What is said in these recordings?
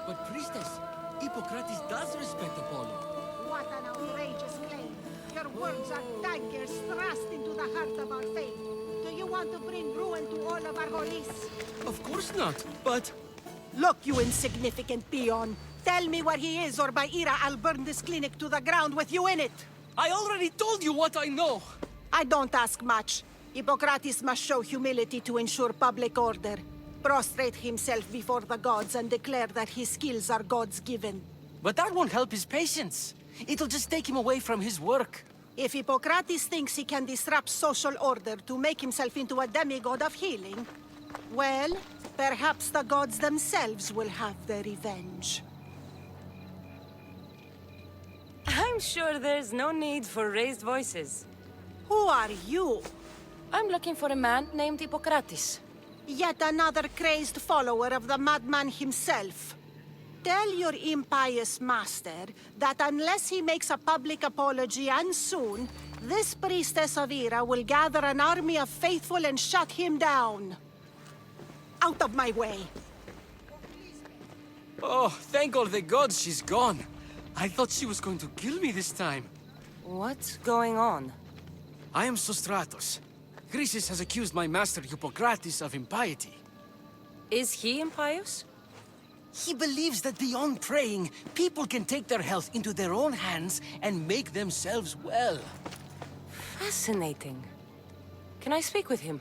But priestess, Hippocrates does respect Apollo. What an outrageous claim. Your words are daggers thrust into the heart of our faith. Do you want to bring ruin to all of our holies? Of course not, but... Look, you insignificant peon. Tell me where he is, or by Ira, I'll burn this clinic to the ground with you in it. I already told you what I know! I don't ask much. Hippocrates must show humility to ensure public order. Prostrate himself before the gods and declare that his skills are God's given. But that won't help his patients. It'll just take him away from his work. If Hippocrates thinks he can disrupt social order to make himself into a demigod of healing, well, perhaps the gods themselves will have their revenge. I'm sure there's no need for raised voices. Who are you? I'm looking for a man named Hippocrates. Yet another crazed follower of the madman himself. Tell your impious master that unless he makes a public apology, and soon, this priestess of Ira will gather an army of faithful and shut him down. Out of my way! Oh, thank all the gods she's gone. I thought she was going to kill me this time. What's going on? I am Sostratos. Chrysis has accused my master Hippocrates of impiety. Is he impious? He believes that beyond praying, people can take their health into their own hands and make themselves well. Fascinating. Can I speak with him?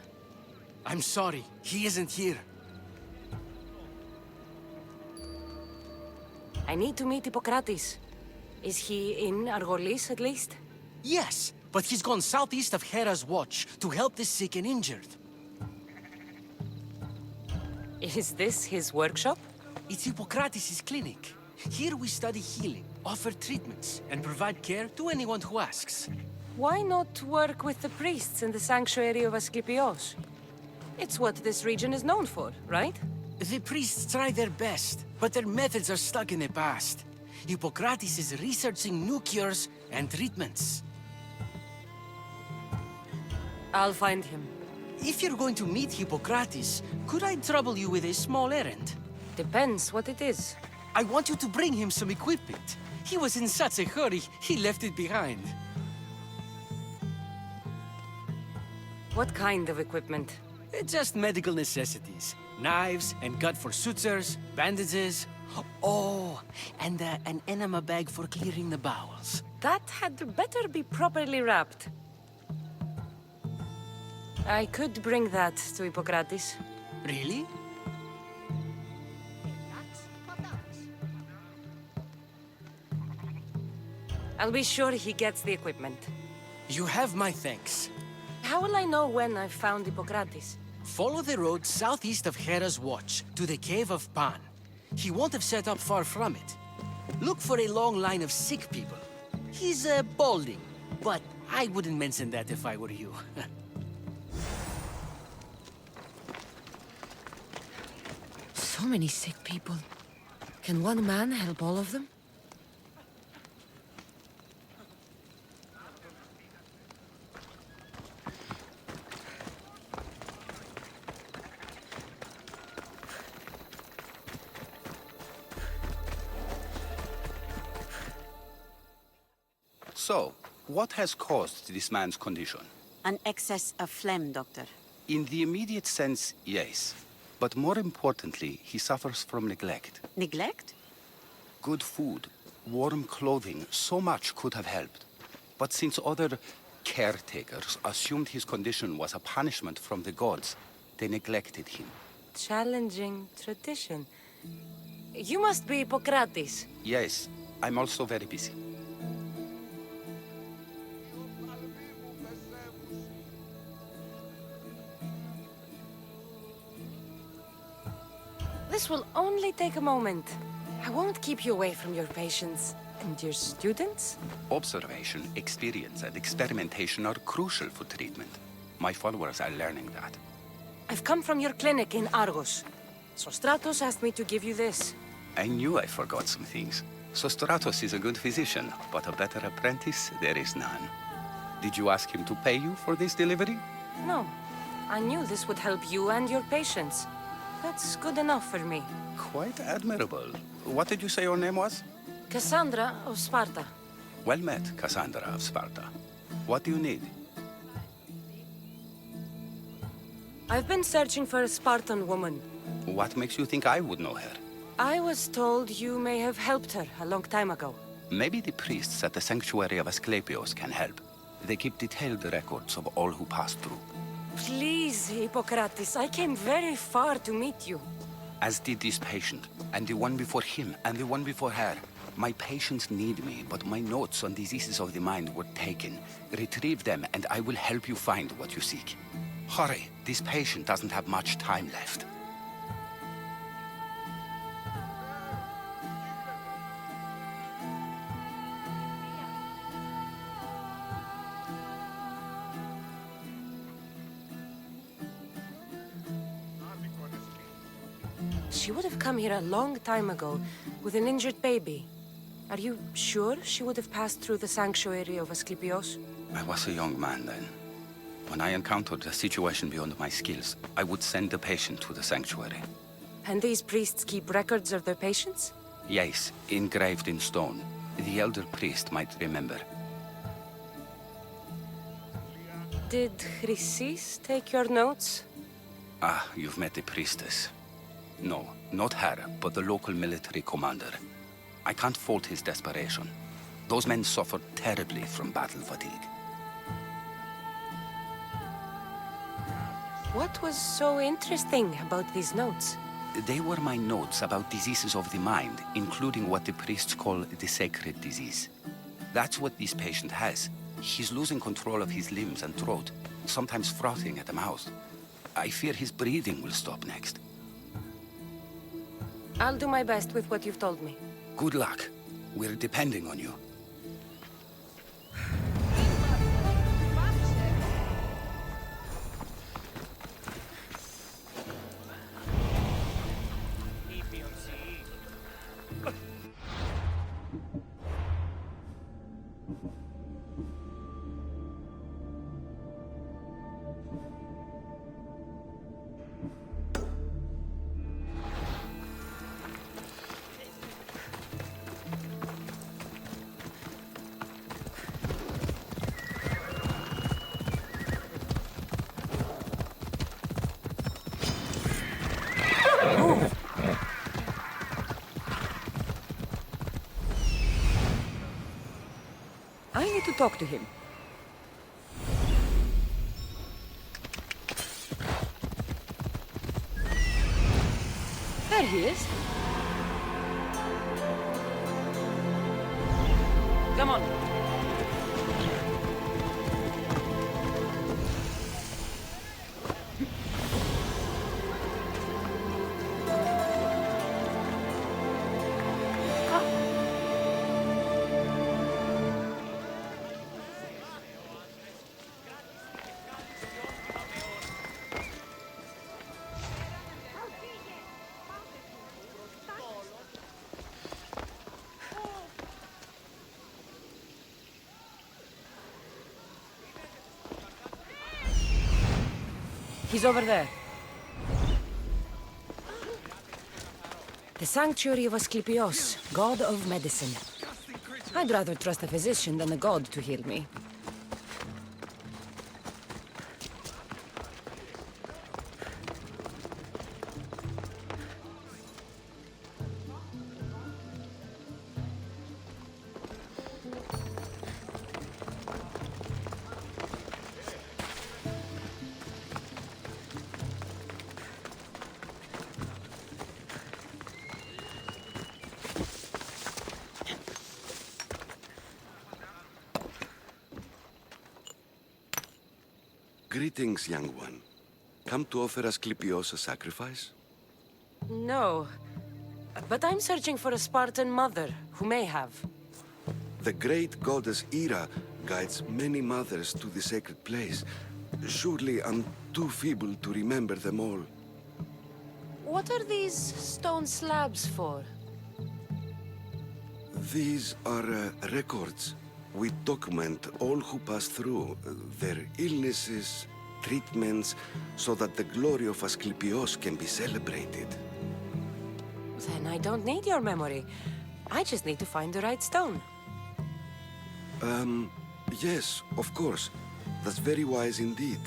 I'm sorry, he isn't here. I need to meet Hippocrates. Is he in Argolis, at least? Yes, but he's gone southeast of Hera's watch to help the sick and injured. Is this his workshop? It's Hippocrates' clinic. Here we study healing, offer treatments, and provide care to anyone who asks. Why not work with the priests in the sanctuary of Asclepios? It's what this region is known for, right? The priests try their best, but their methods are stuck in the past. Hippocrates is researching new cures and treatments. I'll find him. If you're going to meet Hippocrates, could I trouble you with a small errand? Depends what it is. I want you to bring him some equipment. He was in such a hurry, he left it behind. What kind of equipment? Just medical necessities. Knives and gut for sutures, bandages. Oh, and an enema bag for clearing the bowels. That had better be properly wrapped. I could bring that to Hippocrates. Really? I'll be sure he gets the equipment. You have my thanks. How will I know when I've found Hippocrates? Follow the road southeast of Hera's watch to the cave of Pan. He won't have set up far from it. Look for a long line of sick people. He's balding, but I wouldn't mention that if I were you. So many sick people. Can one man help all of them? So, what has caused this man's condition? An excess of phlegm, Doctor. In the immediate sense, yes. But more importantly, he suffers from neglect. Neglect? Good food, warm clothing, so much could have helped. But since other caretakers assumed his condition was a punishment from the gods, they neglected him. Challenging tradition. You must be Hippocrates. Yes, I'm also very busy. This will only take a moment. I won't keep you away from your patients. And your students? Observation, experience, and experimentation are crucial for treatment. My followers are learning that. I've come from your clinic in Argos. Sostratos asked me to give you this. I knew I forgot some things. Sostratos is a good physician, but a better apprentice there is none. Did you ask him to pay you for this delivery? No. I knew this would help you and your patients. That's good enough for me. Quite admirable. What did you say your name was? Cassandra of Sparta. Well met, Cassandra of Sparta. What do you need? I've been searching for a Spartan woman. What makes you think I would know her? I was told you may have helped her a long time ago. Maybe the priests at the sanctuary of Asclepios can help. They keep detailed records of all who pass through. Please, Hippocrates, I came very far to meet you. As did this patient, and the one before him, and the one before her. My patients need me, but my notes on diseases of the mind were taken. Retrieve them, and I will help you find what you seek. Hurry, this patient doesn't have much time left. She would have come here a long time ago with an injured baby. Are you sure she would have passed through the sanctuary of Asclepios? I was a young man then. When I encountered a situation beyond my skills, I would send the patient to the sanctuary. And these priests keep records of their patients? Yes, engraved in stone. The elder priest might remember. Did Chrysis take your notes? Ah, you've met the priestess. No, not her, but the local military commander. I can't fault his desperation. Those men suffered terribly from battle fatigue. What was so interesting about these notes? They were my notes about diseases of the mind, including what the priests call the sacred disease. That's what this patient has. He's losing control of his limbs and throat, sometimes frothing at the mouth. I fear his breathing will stop next. I'll do my best with what you've told me. Good luck. We're depending on you. I need to talk to him. There he is. Come on. He's over there. The sanctuary of Asclepios, god of medicine. I'd rather trust a physician than a god to heal me. Greetings, young one. Come to offer Asclepios a sacrifice? No. But I'm searching for a Spartan mother who may have. The great goddess Hera guides many mothers to the sacred place. Surely I'm too feeble to remember them all. What are these stone slabs for? These are records. We document all who pass through, their illnesses, treatments, so that the glory of Asclepios can be celebrated. Then I don't need your memory. I just need to find the right stone. Yes, of course. That's very wise indeed.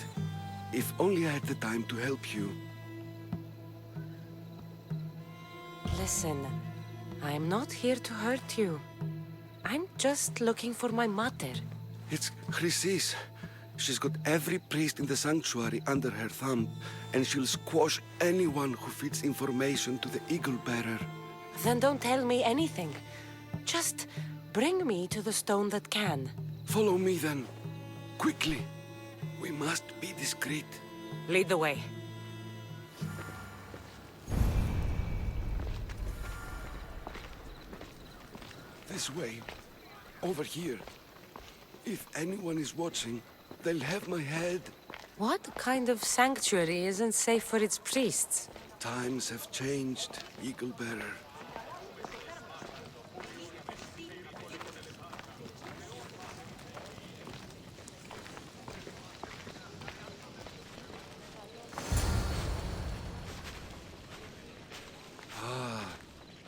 If only I had the time to help you. Listen, I'm not here to hurt you. I'm just looking for my mother. It's Chrysis. She's got every priest in the sanctuary under her thumb, and she'll squash anyone who feeds information to the Eagle Bearer. Then don't tell me anything. Just bring me to the stone that can. Follow me then. Quickly. We must be discreet. Lead the way. This way. Over here. If anyone is watching, they'll have my head. What kind of sanctuary isn't safe for its priests? Times have changed, Eagle Bearer.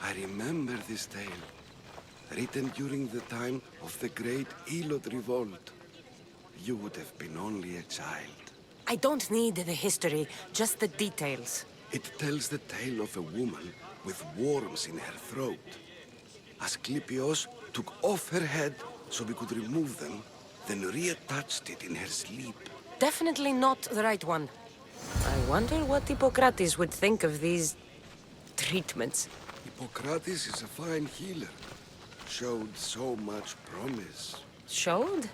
I remember this tale. Written during the time of the Great Elot Revolt. You would have been only a child. I don't need the history, just the details. It tells the tale of a woman with worms in her throat. Asclepios took off her head so we could remove them, then reattached it in her sleep. Definitely not the right one. I wonder what Hippocrates would think of these treatments. Hippocrates is a fine healer. Showed so much promise. Showed?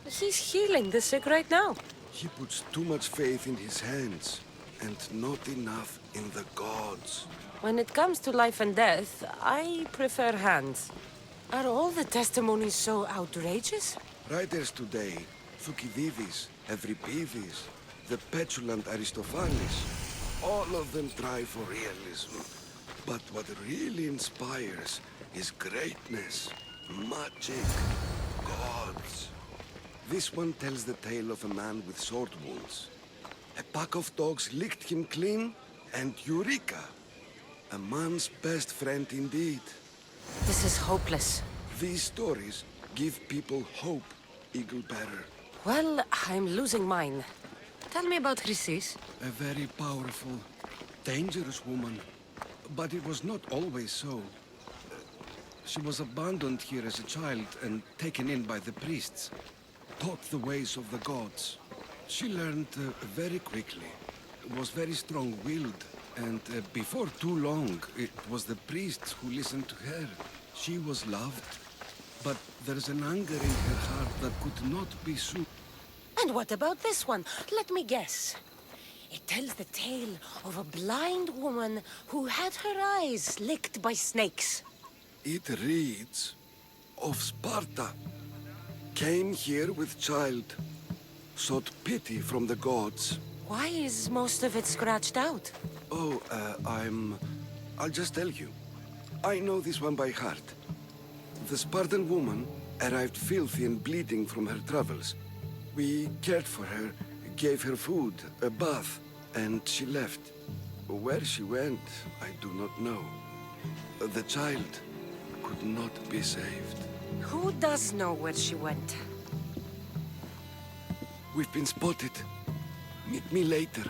He's healing the sick right now. He puts too much faith in his hands, and not enough in the gods. When it comes to life and death, I prefer hands. Are all the testimonies so outrageous? Writers today, Thucydides, Euripides, the petulant Aristophanes, all of them try for realism. But what really inspires is greatness, magic, gods. This one tells the tale of a man with sword wounds. A pack of dogs licked him clean, and Eureka! A man's best friend indeed. This is hopeless. These stories give people hope, Eagle Bearer. Well, I'm losing mine. Tell me about Chrysis. A very powerful, dangerous woman. But it was not always so. She was abandoned here as a child and taken in by the priests. Taught the ways of the gods. She learned very quickly. Was very strong-willed. And before too long, it was the priests who listened to her. She was loved. But there's an anger in her heart that could not be soothed. And what about this one? Let me guess. It tells the tale of a blind woman who had her eyes licked by snakes. It reads of Sparta. Came here with child. Sought pity from the gods. Why is most of it scratched out? Oh, I'll just tell you. I know this one by heart. The Spartan woman arrived filthy and bleeding from her travels. We cared for her, gave her food, a bath, and she left. Where she went, I do not know. The child could not be saved. Who does know where she went? We've been spotted. Meet me later,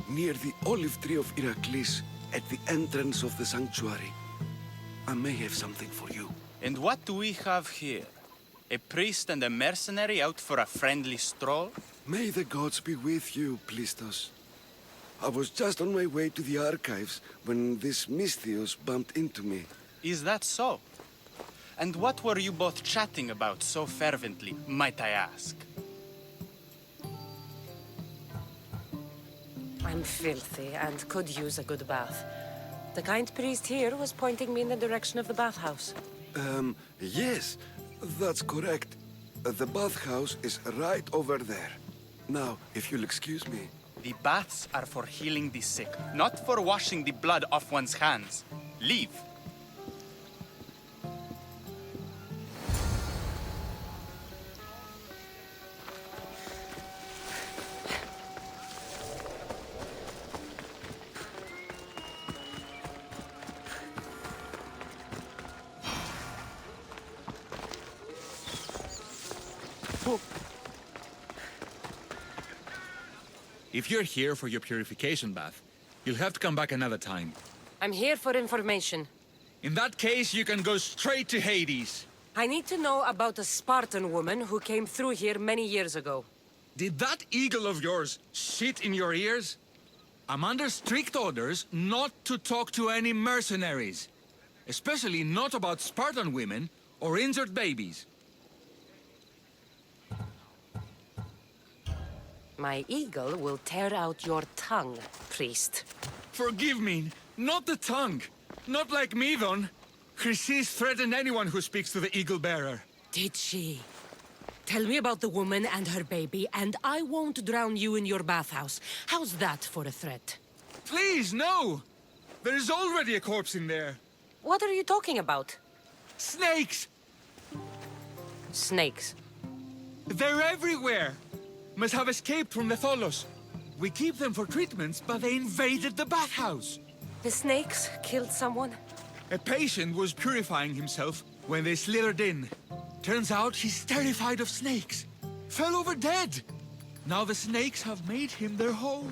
near the olive tree of Heracles, at the entrance of the sanctuary. I may have something for you. And what do we have here? A priest and a mercenary out for a friendly stroll? May the gods be with you, Plistos. I was just on my way to the archives when this Misthios bumped into me. Is that so? And what were you both chatting about so fervently, might I ask? I'm filthy and could use a good bath. The kind priest here was pointing me in the direction of the bathhouse. Yes, that's correct. The bathhouse is right over there. Now, if you'll excuse me. The baths are for healing the sick, not for washing the blood off one's hands. Leave. If you're here for your purification bath, you'll have to come back another time. I'm here for information. In that case, you can go straight to Hades. I need to know about a Spartan woman who came through here many years ago. Did that eagle of yours shit in your ears? I'm under strict orders not to talk to any mercenaries. Especially not about Spartan women or injured babies. My eagle will tear out your tongue, priest. Forgive me, not the tongue. Not like Midon. Chrysis threatened anyone who speaks to the eagle bearer. Did she? Tell me about the woman and her baby, and I won't drown you in your bathhouse. How's that for a threat? Please, no! There's already a corpse in there. What are you talking about? Snakes! Snakes. They're everywhere! Must have escaped from the Tholos. We keep them for treatments, but they invaded the bathhouse. The snakes killed someone? A patient was purifying himself when they slithered in. Turns out he's terrified of snakes. Fell over dead. Now the snakes have made him their home.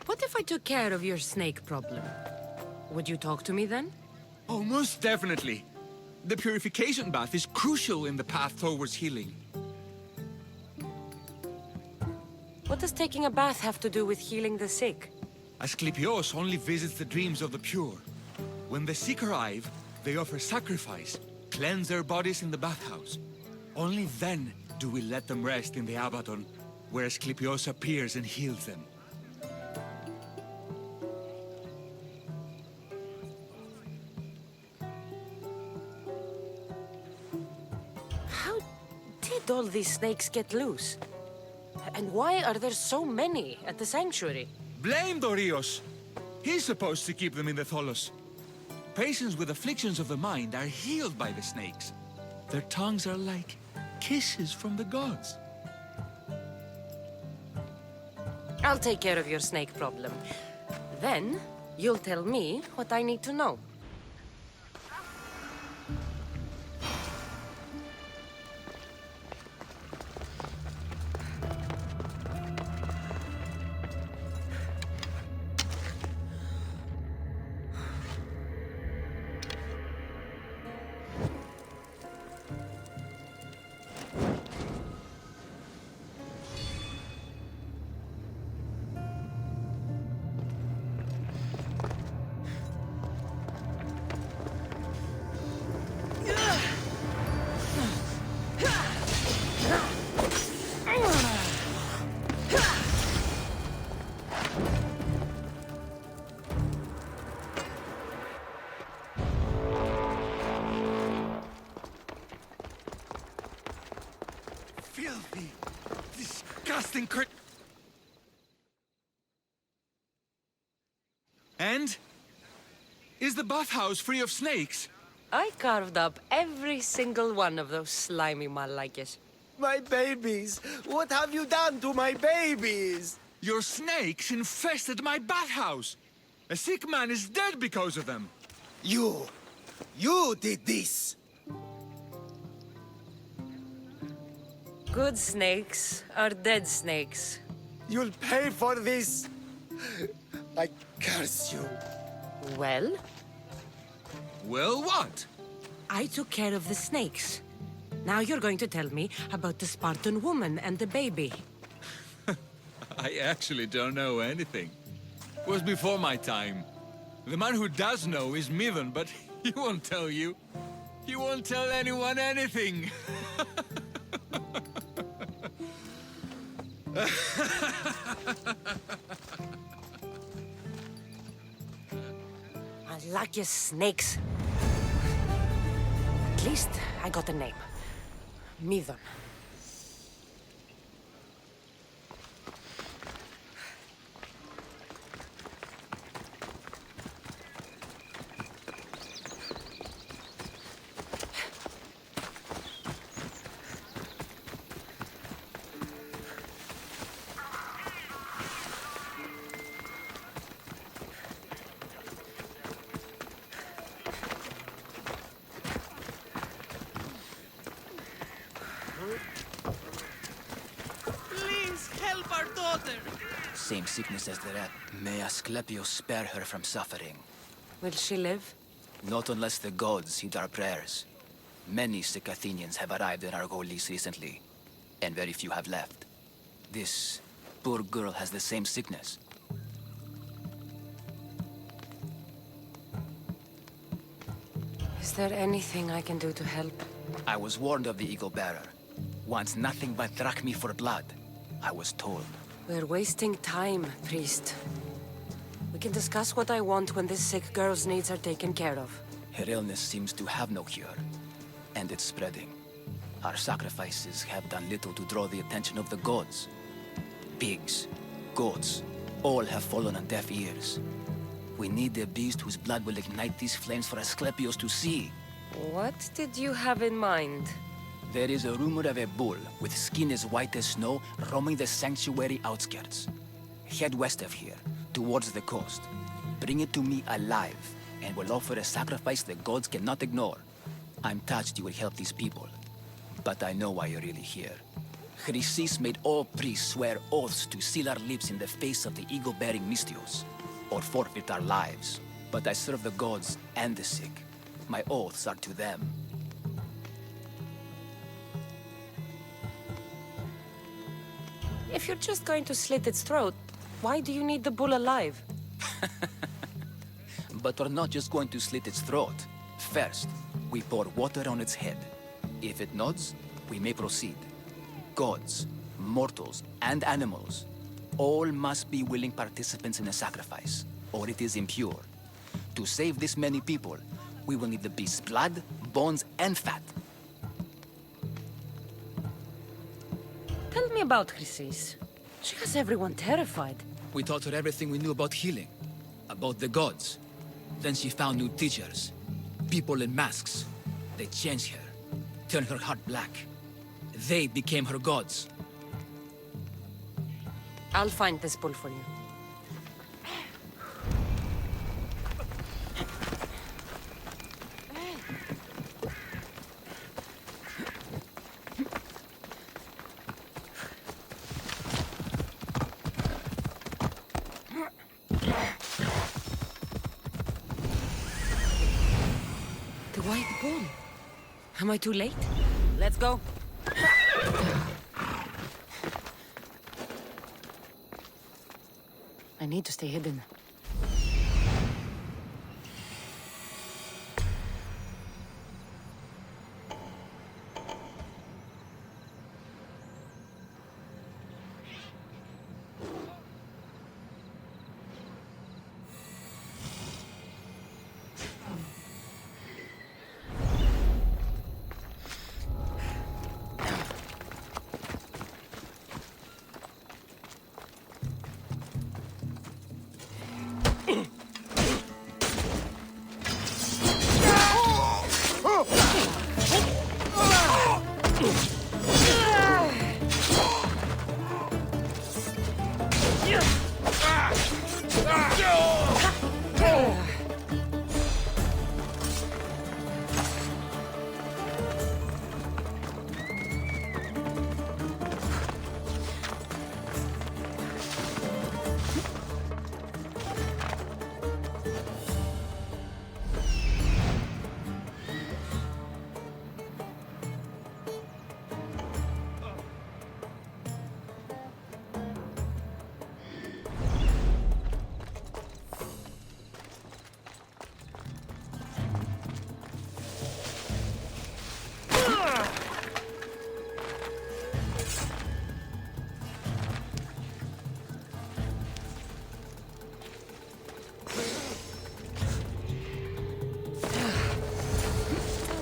What if I took care of your snake problem? Would you talk to me then? Oh, most definitely. The purification bath is crucial in the path towards healing. What does taking a bath have to do with healing the sick? Asclepios only visits the dreams of the pure. When the sick arrive, they offer sacrifice, cleanse their bodies in the bathhouse. Only then do we let them rest in the Abaddon, where Asclepios appears and heals them. How did all these snakes get loose? And why are there so many at the sanctuary? Blame Dorios! He's supposed to keep them in the Tholos. Patients with afflictions of the mind are healed by the snakes. Their tongues are like kisses from the gods. I'll take care of your snake problem. Then, you'll tell me what I need to know. Filthy, disgusting And? Is the bathhouse free of snakes? I carved up every single one of those slimy malakes. My babies! What have you done to my babies? Your snakes infested my bathhouse! A sick man is dead because of them! You did this! Good snakes are dead snakes. You'll pay for this! I curse you. Well, Well, what? I took care of the snakes. Now you're going to tell me about the Spartan woman and the baby. I actually don't know anything. It was before my time. The man who does know is Midon, but he won't tell you. He won't tell anyone anything. I like your snakes. At least I got a name. Midon. same sickness as the rat. May Asclepius spare her from suffering. Will she live? Not unless the gods heed our prayers. Many sick Athenians have arrived in Argolis recently, and very few have left. This poor girl has the same sickness. Is there anything I can do to help? I was warned of the Eagle Bearer. Wants nothing but drachmi for blood, I was told. We're wasting time, priest. We can discuss what I want when this sick girl's needs are taken care of. Her illness seems to have no cure, and it's spreading. Our sacrifices have done little to draw the attention of the gods. Pigs, goats, all have fallen on deaf ears. We need a beast whose blood will ignite these flames for Asclepius to see. What did you have in mind? There is a rumor of a bull with skin as white as snow roaming the sanctuary outskirts. Head west of here, towards the coast. Bring it to me alive, and we'll offer a sacrifice the gods cannot ignore. I'm touched you will help these people, but I know why you're really here. Chrysis made all priests swear oaths to seal our lips in the face of the eagle-bearing Mystios, or forfeit our lives. But I serve the gods and the sick. My oaths are to them. If you're just going to slit its throat, why do you need the bull alive? But we're not just going to slit its throat. First, we pour water on its head. If it nods, we may proceed. Gods, mortals, and animals, all must be willing participants in the sacrifice, or it is impure. To save this many people, we will need the beast's blood, bones, and fat. Tell me about Chrysis. She has everyone terrified. We taught her everything we knew about healing, about the gods. Then she found new teachers, people in masks. They changed her, turned her heart black. They became her gods. I'll find this bull for you. The white bull. Am I too late? Let's go. I need to stay hidden.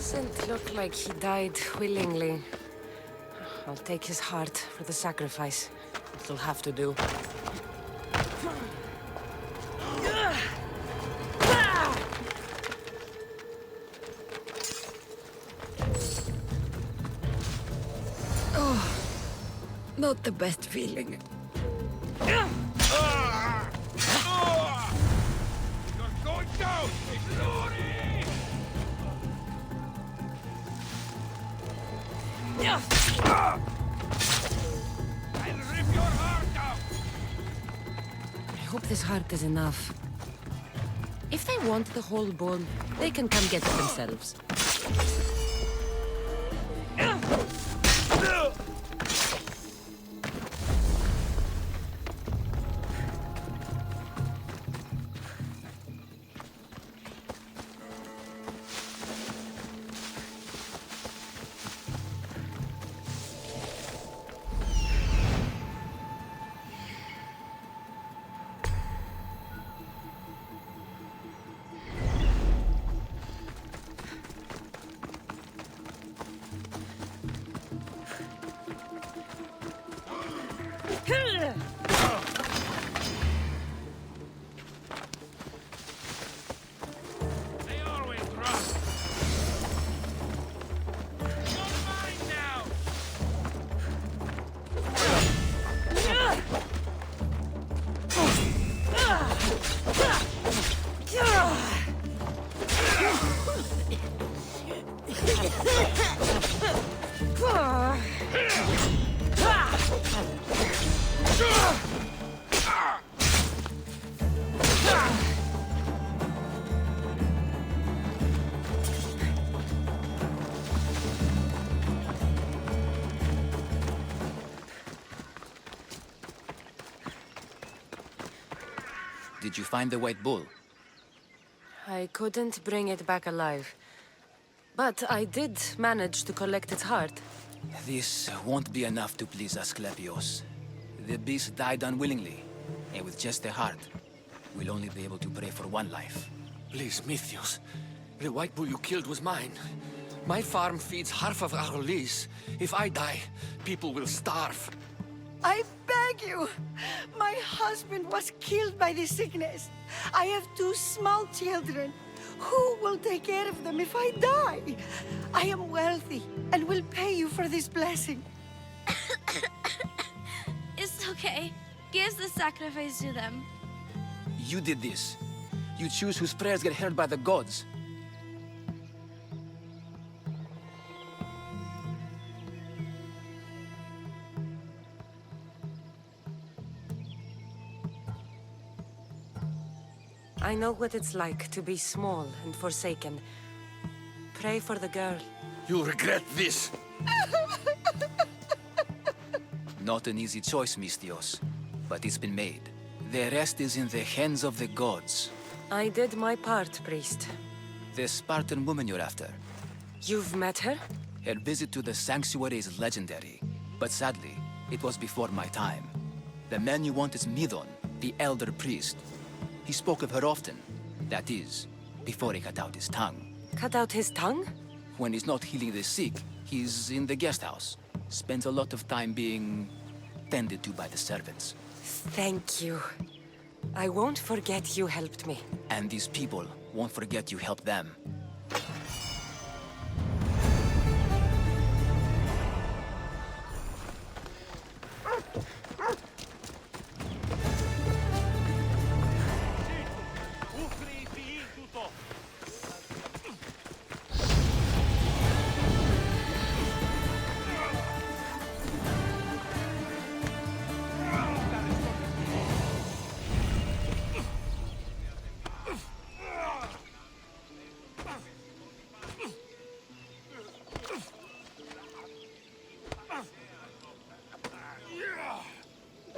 Doesn't look like he died willingly. I'll take his heart for the sacrifice. It'll have to do. Oh, not the best feeling. You're going down! Glory! I'll rip your heart out! hope this heart is enough. If they want the whole bull, they can come get it themselves. Did you find the white bull? I couldn't bring it back alive. But I did manage to collect its heart. This won't be enough to please Asclepios. The beast died unwillingly, and with just the heart, we'll only be able to pray for one life. Please, Mythios. The white bull you killed was mine. My farm feeds half of our lease. If I die, people will starve. I beg you! My husband was killed by this sickness. I have 2 small children. Who will take care of them if I die? I am wealthy and will pay you for this blessing. It's okay. Give the sacrifice to them. You did this. You choose whose prayers get heard by the gods. I know what it's like to be small and forsaken. Pray for the girl. You'll regret this. Not an easy choice, Mystios, but it's been made. The rest is in the hands of the gods. I did my part, priest. The Spartan woman you're after. You've met her? Her visit to the sanctuary is legendary, but sadly, it was before my time. The man you want is Midon, the elder priest. He spoke of her often. That is, before he cut out his tongue. Cut out his tongue? When he's not healing the sick, he's in the guest house. Spends a lot of time being tended to by the servants. Thank you. I won't forget you helped me. And these people won't forget you helped them.